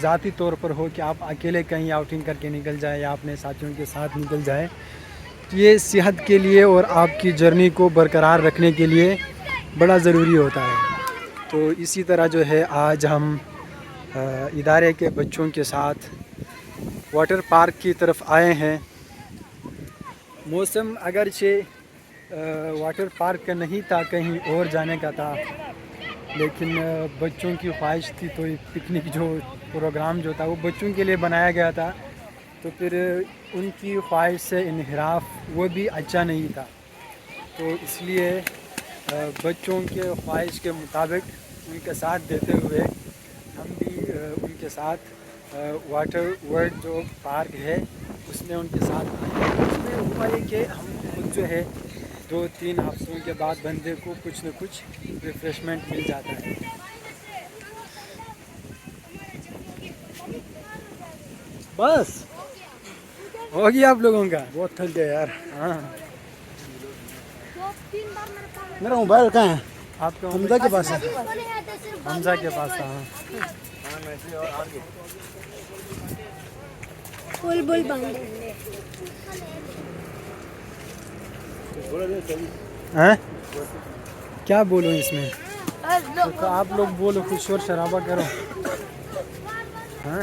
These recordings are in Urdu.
ذاتی طور پر ہو کہ آپ اکیلے کہیں آؤٹنگ کر کے نکل جائیں یا اپنے ساتھیوں کے ساتھ نکل جائیں، یہ صحت کے لیے اور آپ کی جرنی کو برقرار رکھنے کے لیے بڑا ضروری ہوتا ہے۔ تو اسی طرح جو ہے آج ہم ادارے کے بچوں کے ساتھ واٹر پارک کی طرف آئے ہیں۔ موسم اگرچہ واٹر پارک کا نہیں تھا، کہیں اور جانے کا تھا، لیکن بچوں کی خواہش تھی تو یہ پکنک جو پروگرام جو تھا وہ بچوں کے لیے بنایا گیا تھا، تو پھر ان کی خواہش سے انحراف وہ بھی اچھا نہیں تھا، تو اس لیے بچوں کے خواہش کے مطابق ان کے ساتھ دیتے ہوئے ہم بھی ان کے ساتھ واٹر ورلڈ جو پارک ہے اس میں ان کے ساتھ آئے۔ اس میں ہوا یہ کہ ہم خود جو ہے 2-3 ہفتوں کے بعد بندے کو کچھ نہ کچھ ریفریشمنٹ مل جاتا ہے۔ بس ہو گیا آپ لوگوں کا، بہت تھک گئے یار۔ ہاں میرا موبائل کہاں ہے؟ آپ کا حمزہ کے پاس ہے۔ حمزہ کے پاس تھا۔ بول ہاں کیا بولو اس میں؟ تو آپ لوگ بولو، کچھ شور شرابہ کرو۔ ہاں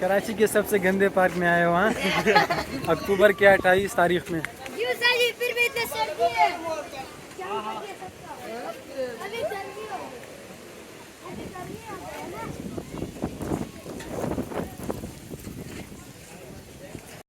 کراچی کے سب سے گندے پارک میں آئے ہو ہاں؟ اکتوبر کے 28 تاریخ میں۔ پھر بھی اتنے سردی ہے، ابھی گرمی ہے، ابھی گرمی ہے نا۔